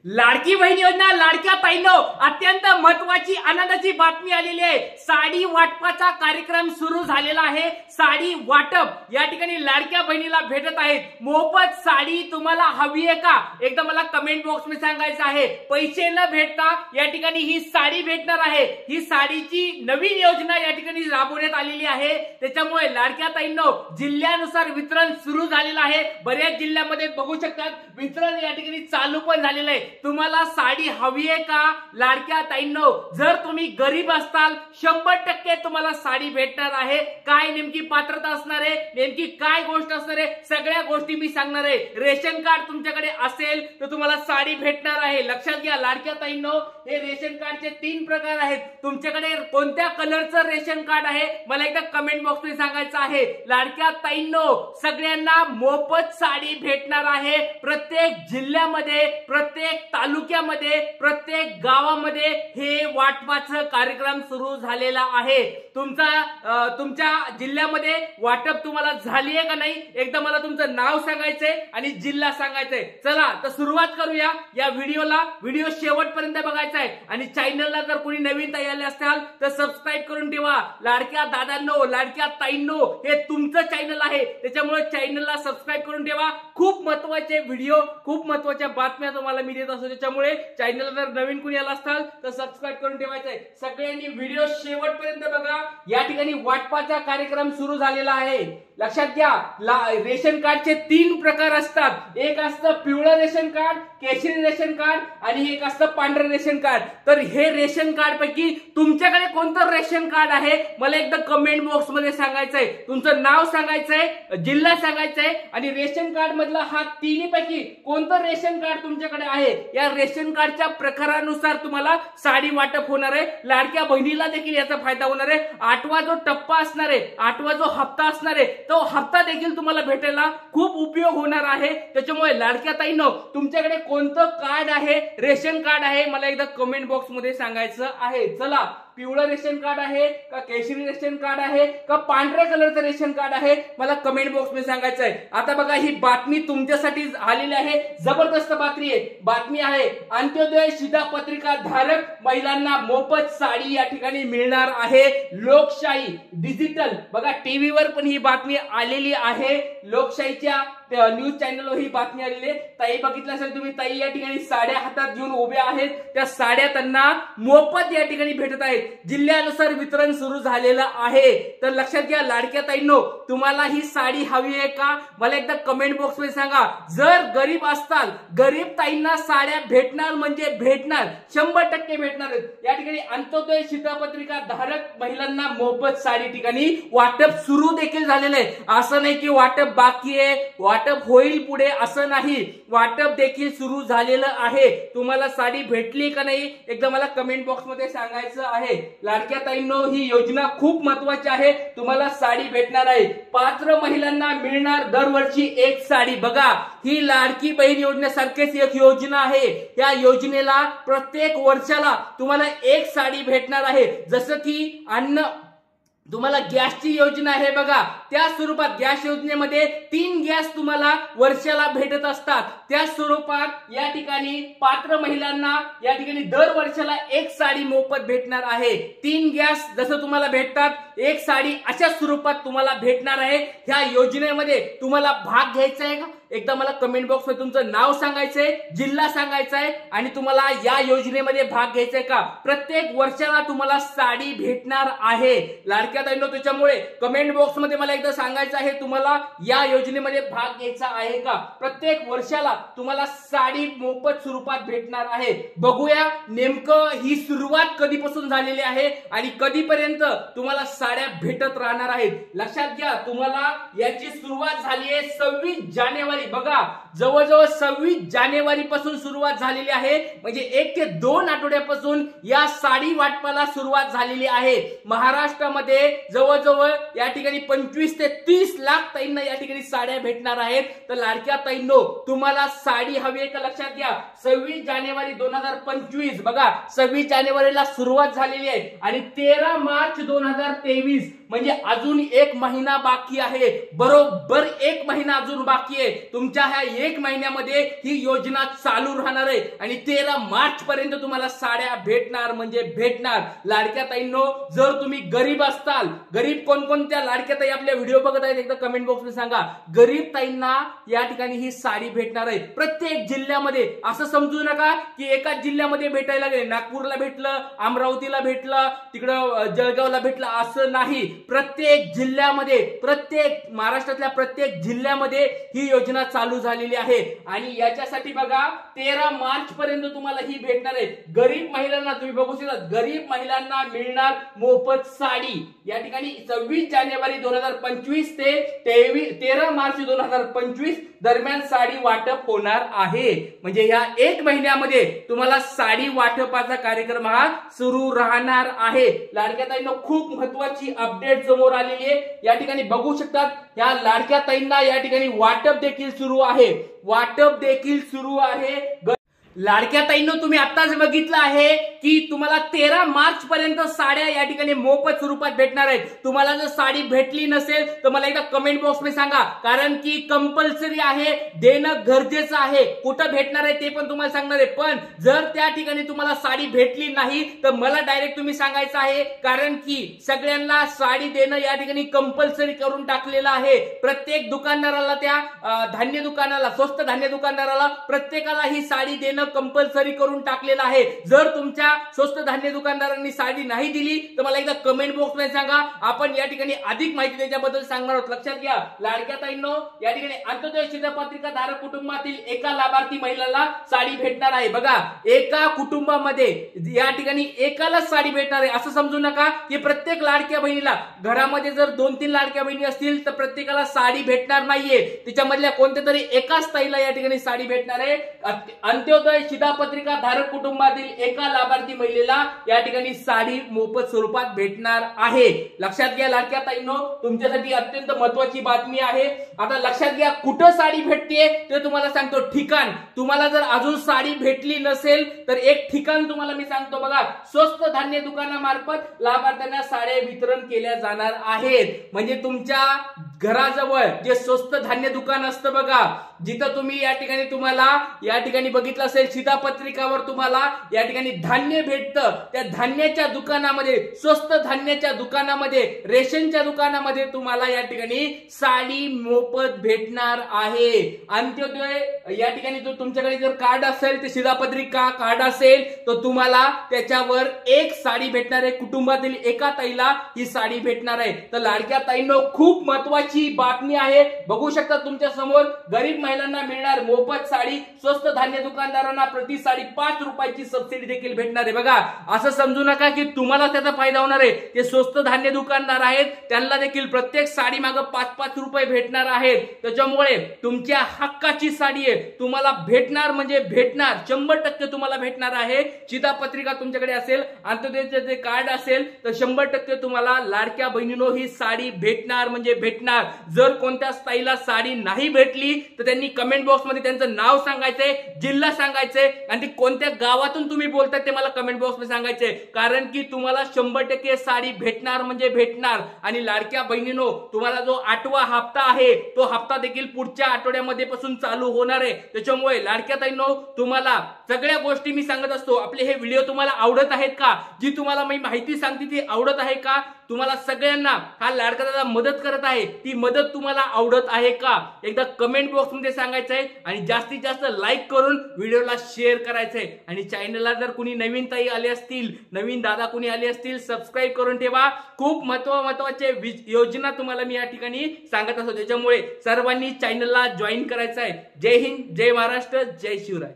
लाडकी बहीण योजना लाडक्या ताईंनो अत्यंत महत्वाची आनंदाची बातमी आलेली आहे। साडी वाटपाचा कार्यक्रम सुरू झालेला आहे। साडी वाटप या ठिकाणी लाडक्या बहिणीला भेटत आहेत। मोफत साडी तुम्हाला हवी आहे का? एकदा मला कमेंट बॉक्स मध्ये सांगायचं आहे। पैसे न भेटता या ठिकाणी ही साडी भेटणार आहे। ही साडीची नवीन योजना या ठिकाणी राबवण्यात आलेली आहे। त्याच्यामुळे लाडक्या ताईंनो जिल्ह्यानुसार वितरण सुरू झालेलं आहे। बऱ्याच जिल्ह्यामध्ये बघू शकतात वितरण या ठिकाणी चालू पण झालेलं आहे। तुम्हाला साडी हवी आहे का? लाडक्या ताईंनो जर तुम्ही गरीब असताल 100% तुम्हाला साडी भेटणार आहे। काय नेमकी पात्रता असणार आहे, नेमकी काय गोष्ट असणार आहे, सगळ्या गोष्टी मी सांगणार आहे। रेशन कार्ड तुमच्याकडे असेल तर तुम्हाला साडी भेटणार आहे। लक्षात घ्या लाडक्या ताईंनो, हे रेशन कार्डचे 3 प्रकार आहेत। तुमच्याकडे कोणत्या कलरचं रेशन कार्ड आहे मला एकदा कमेंट बॉक्स मध्ये सांगायचं आहे। लाडक्या ताईंनो सगळ्यांना मोफत साडी भेटणार आहे। प्रत्येक जिल्ह्यामध्ये, प्रत्येक तालुक्यामध्ये, प्रत्येक गावामध्ये हे वाटपाचा कार्यक्रम सुरू झालेला आहे। तुमच्या जिल्ह्यामध्ये वाटप तुम्हाला झाली आहे का नाही एकदा मला तुमचं नाव सांगायचंय आणि जिल्हा सांगायचंय। चला तर सुरुवात करूया या व्हिडिओला। व्हिडिओ शेवटपर्यंत बघायचा आहे आणि चॅनलला जर कोणी नवीन ताई आले असाल तर सबस्क्राइब करून ठेवा। लाडक्या दादांनो, लाडक्या ताईंनो, हे तुमचं चॅनल आहे, त्याच्यामुळे चॅनलला सबस्क्राइब करून ठेवा। खूप महत्त्वाचे व्हिडिओ, खूप महत्त्वाच्या बातम्या तुम्हाला मी देत असतो, त्याच्यामुळे चॅनलला जर नवीन कोणी आला असाल तर सबस्क्राइब करून ठेवायचंय। सगळ्यांनी व्हिडिओ शेवटपर्यंत बघा। या ठिकाणी वाटपाचा कार्यक्रम सुरू झालेला आहे। लक्षात घ्या रेशन कार्डचे 3 प्रकार असतात। एक असतं पिवळं रेशन कार्ड, केशरी रेशन कार्ड आणि एक असतं पांढरं रेशन कार्ड। तर हे रेशन कार्ड पैकी तुमच्याकडे कोणतं रेशन कार्ड आहे मला एकदा कमेंट बॉक्स मध्ये सांगायचंय। तुमचं नाव सांगायचंय, जिल्हा सांगायचंय आणि रेशन कार्ड मधला हा 3 पैकी कोणतं रेशन कार्ड तुमच्याकडे आहे या रेशन कार्डच्या प्रकारानुसार तुम्हाला साडी वाटप होणार आहे। लाडक्या बहिणीला देखील याचा फायदा होणार आहे। 8वा जो टप्पा असणार आहे, 8वा जो हप्ता असणार आहे, तो हप्ता देखील तुम्हाला भेटायला खूप उपयोग होणार आहे। त्याच्यामुळे लाडक्या ताईंनो तुमच्याकडे कोणतं कार्ड आहे, रेशन कार्ड आहे मला एकदा कमेंट बॉक्स मध्ये सांगायचं आहे। चला पिवळं रेशन कार्ड आहे का, केशरी रेशन कार्ड आहे का, पांढऱ्या कलरचं रेशन कार्ड आहे मला कमेंट बॉक्स मध्ये सांगायचं आहे। आता बघा ही बातमी तुमच्यासाठी आलेली आहे। जबरदस्त बातमी आहे। अंत्योदय शिधापत्रिका धारक महिलांना मोफत साडी या ठिकाणी मिळणार आहे। लोकशाही डिजिटल बघा टीव्हीवर पण ही बातमी आलेली आहे। लोकशाहीच्या न्यूज चॅनलवर ही बातमी आलेली आहे। ताई बघितलं असेल तुम्ही, ताई या ठिकाणी साड्या हातात घेऊन उभ्या आहेत। त्या साड्या त्यांना मोफत या ठिकाणी भेटत आहेत। जिल्ह्यानुसार वितरण सुरू झालेलं आहे। तर लक्षात घ्या लाडक्या ताईंनो, तुम्हाला ही साडी हवी आहे का मला एकदा कमेंट बॉक्स मध्ये सांगा। जर गरीब असताल, गरीब ताईंना साड्या भेटणार म्हणजे भेटणार, 100% भेटणार। या ठिकाणी अंत्योदय शिधापत्रिका धारक महिलांना मोफत साडी ठिकाणी वाटप सुरू देखील झालेलं आहे। असं नाही की वाटप बाकी आहे, वाटप होईल पुढे, असं नाही, वाटप देखील सुरू झालेलं आहे। तुम्हाला साडी भेटली का नाही एकदा मला कमेंट बॉक्स मध्ये सांगायचं आहे। लाडक्या ताईंनो ही योजना खूप महत्वाची आहे। तुम्हाला साडी भेटणार आहे। पात्र महिलांना मिळणार दरवर्षी 1 साडी। बघा ही लाडकी बहीण योजनेसारखीच एक योजना आहे। या योजनेला प्रत्येक वर्षाला तुम्हाला 1 साडी भेटणार आहे। जसं की तुम्हाला गॅसची योजना आहे बघा, त्या स्वरूपात गॅस योजनेमध्ये 3 गॅस तुम्हाला वर्षाला भेटत असतात। त्या स्वरूपात या ठिकाणी पात्र महिलांना या ठिकाणी दर वर्षाला 1 साडी मोफत भेटणार आहे। 3 गॅस जसं तुम्हाला भेटतात, 1 साडी अशा स्वरूपात तुम्हाला भेटणार आहे। ह्या योजनेमध्ये तुम्हाला भाग घ्यायचा आहे का एकदा मला कमेंट बॉक्स मध्ये तुमचं नाव सांगायचंय, जिल्हा सांगायचाय आणि तुम्हाला या योजनेमध्ये भाग घ्यायचाय का। प्रत्येक वर्षाला तुम्हाला साडी भेटणार आहे लाडक्या ताईंनो। त्याच्यामुळे कमेंट बॉक्स मध्ये मला एकदा सांगायचं आहे, तुम्हाला या योजनेमध्ये भाग घ्यायचा आहे का। प्रत्येक वर्षाला तुम्हाला साडी मोफत स्वरूपात भेटणार आहे। बघूया नेमकं ही सुरुवात कधीपासून झालेली आहे आणि कधीपर्यंत तुम्हाला साड्या भेटत राहणार आहेत। लक्षात घ्या तुम्हाला याची सुरुवात झाली आहे 26 जानेवारी। बघा जवळजवळ 26 जानेवारी पासून सुरुवात झालेली आहे। म्हणजे 1 ते 2 आठवड्यापासून या साडी वाटपाला सुरुवात झालेली आहे। महाराष्ट्रामध्ये जवळजवळ या ठिकाणी 25 ते 30 लाख ताईंना या ठिकाणी साड्या भेटणार आहेत। तर लाडक्या ताईंनो तुम्हाला साडी हवी आहे का लक्षात घ्या। 26 जानेवारी 2025 बघा 26 जानेवारीला सुरुवात झालेली आहे आणि 13 मार्च 2023 म्हणजे अजून 1 महिना बाकी आहे। बरोबर 1 महिना अजून बाकी आहे। तुमच्या ह्या 1 महिन्यामध्ये ही योजना चालू राहणार आहे आणि 13 मार्च पर्यंत तुम्हाला साड्या भेटणार म्हणजे भेटणार। लाडक्या ताईंनो, जर तुम्ही गरीब असताल, गरीब कोणकोणत्या लाडक्या ताई आपल्या व्हिडिओ बघत आहेत एकदा कमेंट बॉक्स मध्ये सांगा। गरीब ताईंना या ठिकाणी ही साडी भेटणार आहे प्रत्येक जिल्ह्यामध्ये। असं समजू नका की एकाच जिल्ह्यामध्ये भेटायला गेले, नागपूरला भेटलं, अमरावतीला भेटलं, तिकडं जळगावला भेटलं, असं नाही। प्रत्येक जिल्ह्यामध्ये, प्रत्येक महाराष्ट्रातल्या प्रत्येक जिल्ह्यामध्ये ही योजना चालू झालेली आहे आणि याच्यासाठी बघा 13 मार्च पर्यंत तुम्हाला ही भेटणार आहे। गरीब महिलांना तुम्ही बघू शकता, गरीब महिलांना मिळणार मोफत साडी। या ठिकाणी 26 जानेवारी 2025 ते 13 मार्च 2025 दरम्यान साडी वाटप होणार आहे। म्हणजे या 1 महिन्यामध्ये तुम्हाला साडी वाटपाचा कार्यक्रम हा सुरू राहणार आहे। लाडक्या ताईंना खूप महत्वाची अपडेट समोर आलेली आहे। या ठिकाणी बघू शकतात, या लाडक्या ताईंना या ठिकाणी वाटप देखील सुरू आहे, वाटप देखील सुरू आहे। लाडक्या ताईंनो, तुम्ही आताच बघितलं आहे की तुम्हाला 13 मार्च पर्यंत साड्या या ठिकाणी मोफत स्वरूपात भेटणार आहेत। तुम्हाला जर साडी भेटली नसेल तर मला एकदा कमेंट बॉक्स मध्ये सांगा, कारण की कंपल्सरी आहे, देणं गरजेचं आहे। कुठं भेटणार आहे ते पण तुम्हाला सांगणार आहे, पण जर त्या ठिकाणी तुम्हाला साडी भेटली नाही तर मला डायरेक्ट तुम्ही सांगायचं आहे, कारण की सगळ्यांना साडी देणं या ठिकाणी कंपल्सरी करून टाकलेलं आहे। प्रत्येक दुकानदाराला, त्या धान्य दुकानाला, स्वस्त धान्य दुकानदाराला प्रत्येकाला ही साडी देणं कंपल्सरी करून टाकलेलं आहे। जर तुमच्या स्वस्त धान्य दुकानदारांनी साडी नाही दिली तर मला एकदा कमेंट बॉक्स मध्ये सांगा, आपण या ठिकाणी अधिक माहिती त्याच्याबद्दल सांगणार आहोत। लक्षात घ्या लाडक्या ताईंनो, या ठिकाणी अंत्योदय शिधापत्रिका धारक कुटुंबातील एका लाभार्थी महिलाला साडी भेटणार आहे। बघा, एका कुटुंबामध्ये या ठिकाणी एकालाच साडी भेटणार आहे। असं समजू नका की प्रत्येक लाडक्या बहिणीला, घरामध्ये जर 2-3 लाडक्या बहिणी असतील तर प्रत्येकाला साडी भेटणार नाहीये, त्याच्यामधल्या कोणत्या तरी एकाच ताईला या ठिकाणी साडी भेटणार आहे। अंत्योदय शिधापत्रिका धारक कुटुंबातील एका लाभार्थी महिलेला या ठिकाणी साडी मोफत स्वरूपात भेटणार आहे। लक्षात घ्या लाडक्या ताईंनो, तुमच्यासाठी अत्यंत महत्वाची बातमी आहे। आता लक्षात घ्या, कुठं साडी भेटते ते तुम्हाला सांगतो, ठिकाण। तुम्हाला जर अजून साडी भेटली नसेल तर एक ठिकाण तुम्हाला मी सांगतो बघा, स्वस्त धान्य दुकानामार्फत लाभार्थ्यांना साड्या वितरण केल्या जाणार आहेत। म्हणजे तुमच्या घराजवळ जे स्वस्त धान्य दुकान असतं बघा, जिथं तुम्ही या ठिकाणी तुम्हाला या ठिकाणी बघितलं असेल शिधापत्रिकावर तुम्हाला या ठिकाणी धान्य भेटतं, त्या धान्याच्या दुकानामध्ये, स्वस्त धान्याच्या दुकानामध्ये, रेशनच्या दुकानामध्ये तुम्हाला या ठिकाणी साडी मोफत भेटणार आहे। अंत्योदय या ठिकाणी जर तुमच्याकडे जर कार्ड असेल, ते शिधापत्रिका कार्ड असेल, तर तुम्हाला त्याच्यावर एक साडी भेटणार आहे। कुटुंबातील एका ताईला ही साडी भेटणार आहे। तर लाडक्या ताईंनो, खूप महत्वाची बातमी आहे। बघू शकता तुमच्या समोर, गरीब महिलांना मिळणार मोफत साडी, स्वस्त धान्य दुकानदारांना प्रति साडी 5 रुपयाची सबसिडी देखील भेटणार आहे। बघा, असं समजू नका की तुम्हाला त्याचा फायदा होणार आहे, ते स्वस्त धान्य दुकानदार आहेत त्यांना देखील प्रत्येक साडी मागे 5-5 रुपये भेटणार आहेत। त्याच्यामुळे तुमच्या हक्काची साडी आहे, तुम्हाला भेटणार म्हणजे भेटणार, 100% तुम्हाला भेटणार आहे। शिधापत्रिका तुमच्याकडे असेल, अंत्योदयचे जे कार्ड असेल, तर 100% तुम्हाला लाडक्या बहिणींनो ही साडी भेटणार म्हणजे भेटणार। जर कोणत्या ताईला साडी नाही भेटली तर त्यांनी कमेंट बॉक्स मध्ये त्यांचं नाव सांगायचंय, जिल्हा सांगायचंय आणि कोणत्या गावातून तुम्ही बोलताय ते मला कमेंट बॉक्स मध्ये सांगायचंय, कारण की तुम्हाला 100% साडी भेटणार म्हणजे भेटणार। आणि लाडक्या बहिणींनो, तुम्हाला जो 8वा हप्ता आहे तो हप्ता देखील पुढच्या आठवड्यामध्ये पासून चालू होणार आहे। त्याच्यामुळे लाडक्या ताईंनो, तुम्हाला सगळ्या गोष्टी मी सांगत असतो, आपले हे व्हिडिओ तुम्हाला आवडत आहेत का? जी तुम्हाला मी माहिती सांगते ती आवडत आहे का? तुम्हाला सगळ्यांना हा लाडका दादा मदत करत आहे, ती मदत तुम्हाला आवडत आहे का? एकदा कमेंट बॉक्स मध्ये सांगायचं आहे आणि जास्तीत जास्त लाईक करून व्हिडिओला शेअर करायचं आहे। आणि चॅनलला जर कुणी नवीन ताई आले असतील, नवीन दादा कुणी आले असतील, सबस्क्राईब करून ठेवा। खूप महत्वाचे योजना तुम्हाला मी या ठिकाणी सांगत असतो, त्याच्यामुळे सर्वांनी चॅनलला जॉईन करायचं आहे। जय हिंद, जय महाराष्ट्र, जय शिवराय।